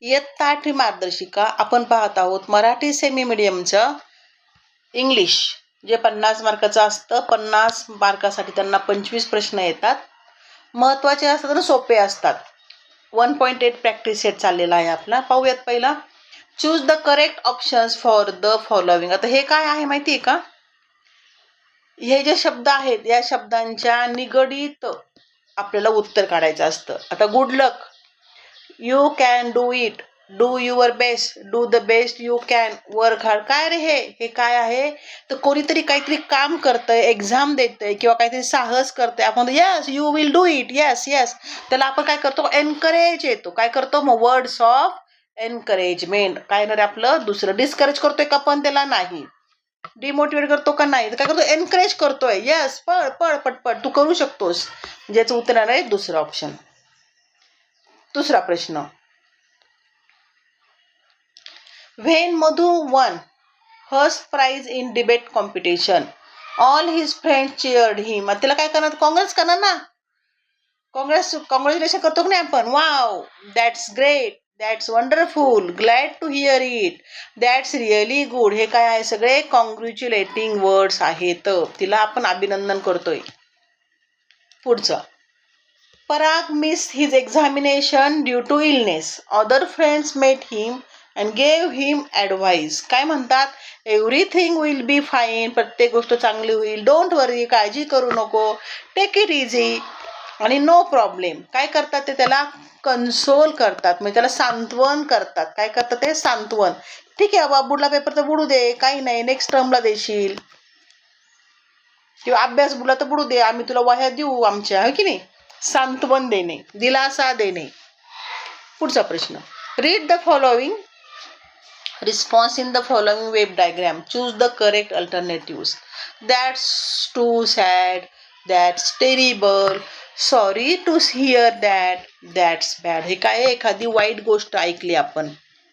इयत्ता 8वी मार्गदर्शिका आपण पाहत आहोत. मराठी सेमी मीडियमचं इंग्लिश जे 50 मार्काचं असतं. 50 मार्कासाठी त्यांना 25 प्रश्न येतात. महत्त्वाचे असतात आणि सोपे असतात. 1.8 प्रॅक्टिस सेट चाललेला आहे आपला. पाहूयात पहिला. Choose the correct options for the following. आता हे काय आहे माहिती आहे का? हे जे शब्द आहेत या शब्दांच्या निगडीत आपल्याला उत्तर काढायचं असतं. आता good luck, you can do it, do your best, do the best you can, work hard. काय रे हे काय आहे? तर कोणीतरी काहीतरी काम करतंय, एक्झाम देतंय किंवा काहीतरी साहस करतंय. आपण yes you will do it, yes yes. त्याला आपण काय करतो? एनकरेज येतो. काय करतो मग? Words of encouragement. काय ना रे आपलं दुसरं. डिस्करेज करतोय का पण त्याला? नाही. डिमोटिवेट करतो का? नाही. तर काय करतो? एनकरेज करतोय. यस, पळ पळ पटपट, तू करू शकतोस. ज्याचं उत्तर आहे दुसरं ऑप्शन. दुसरा प्रश्न. When Madhu won first prize in debate competition, all his friends cheered him. त्याला काय करणार? काँग्रेस करणार ना. कॉंग्रॅच्युलेशन करतो की नाही आपण? Wow, that's great, that's wonderful, glad to hear it, that's really good. हे काय आहे? सगळे कॉंग्रॅच्युलेटिंग वर्ड्स आहेत. तिला आपण अभिनंदन करतोय. पुढचं. Parag missed his examination due to illness. Other friends met him and gave him advice. काय म्हणतात? Everything will be fine. प्रत्येक गोष्ट चांगली होईल. डोंट वरी, काळजी करू नको. टेक इट इझी आणि नो प्रॉब्लेम. काय करतात ते? त्याला कन्सोल करतात, म्हणजे त्याला सांत्वन करतात. काय करतात ते? सांत्वन. ठीक आहे बाबा, बुडला पेपर तर बुडू दे, काही नाही, नेक्स्ट टर्मला देशील. किंवा अभ्यास बुडला तर बुडू दे, आम्ही तुला वह्या देऊ आमच्या, है की नाही? सांत्वन देणे, दिलासा देणे. पुढचा प्रश्न. Read the following response in the following web diagram. Choose the correct alternatives. That's too sad, that's terrible, sorry to hear that, that's bad. हे काय? एखादी वाईट गोष्ट ऐकली आपण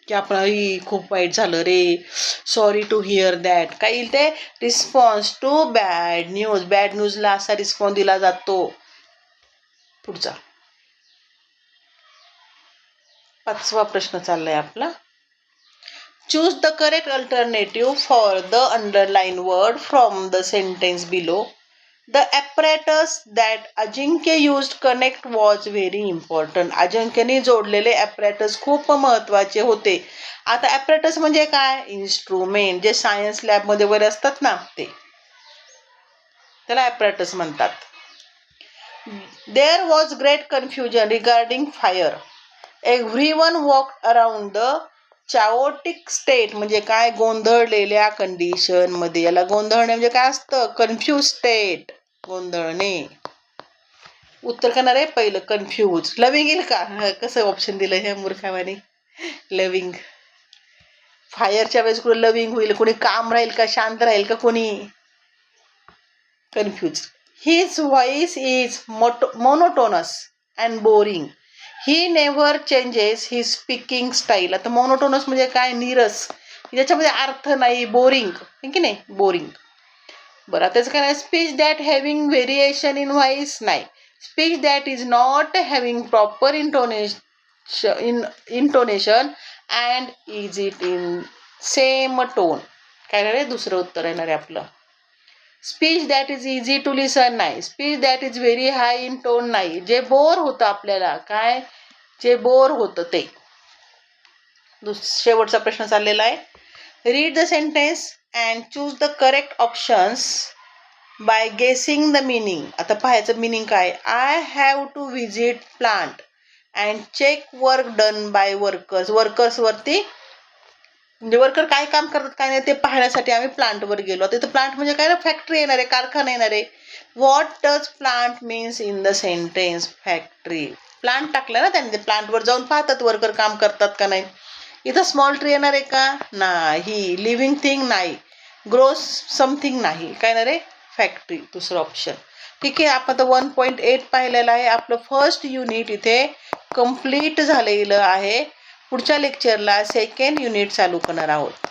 की आपण ही खूप वाईट झालं रे, सॉरी टू हिअर दॅट. काय येईल ते? Response to bad news. Bad न्यूजला असा रिस्पॉन्स दिला जातो. पुढचा 5वा प्रश्न चाललाय आपला. Choose the correct alternative for the underline word from the sentence below. The apparatus that Ajinkya used connect was very important. अजिंक्यने जोडलेले ॲपरेटस खूप महत्त्वाचे होते. आता ॲपरेटस म्हणजे काय? इन्स्ट्रुमेंट, जे सायन्स लॅबमध्ये वगैरे असतात ना, ते त्याला ॲपरेटस म्हणतात. There was great confusion regarding fire. Everyone walked around the chaotic state. म्हणजे काय? गोंधळलेल्या कंडिशन मध्ये. याला गोंधळणे म्हणजे काय असतं? कन्फ्यूज स्टेट, गोंधळणे. उत्तर करणार आहे पहिलं कन्फ्यूज. लविंग येईल का? कसं ऑप्शन दिलं हे मूर्खावानी? लविंग. फायरच्या वेळेस कुठे लविंग होईल? कोणी काम राहील का? शांत राहील का कोणी? Confuse. His voice is monotonous and boring. He never changes his speaking style. आता मोनोटोनस म्हणजे काय? नीरस. त्याच्यामध्ये अर्थ नाही. बोरिंग, की नाही? बोरिंग. बरं, आता त्याचं काय नाही? Speech that having variation in voice. नाही. Speech that is not having proper intonation and is it in same tone. काय रे? दुसरं उत्तर येणार आहे आपलं. Speech that is easy to listen. नाही. Speech that is very high in tone. नाही. जे बोर होतं आपल्याला. काय? जे बोर होतं ते. शेवटचा प्रश्न चाललेला आहे. Read the sentence and choose the correct options by guessing the meaning. आता पाहायचं मिनिंग काय? I have to visit plant and check work done by workers. वर्कर्सवरती म्हणजे वर्कर काय काम करतात काय नाही ते पाहण्यासाठी आम्ही प्लांटवर गेलो. तिथं प्लांट म्हणजे काय ना? फॅक्टरी येणार आहे, कारखाना येणार आहे. What does plant means in the sentence? Factory. Plant टाकलं ना त्यांनी. प्लांटवर जाऊन पाहतात वर्कर काम करतात का नाही. इथं स्मॉल ट्री येणार आहे का? नाही. लिव्हिंग थिंग नाही. ग्रोस समथिंग नाही. काय ना रे? फॅक्टरी. दुसरं ऑप्शन. ठीक आहे. आपण तर 1.8 पाहिलेलं आहे. आपलं फर्स्ट युनिट इथे कम्प्लीट झालेलं आहे. पुढच्या लेक्चरला सेकंड युनिट चालू करणार आहोत.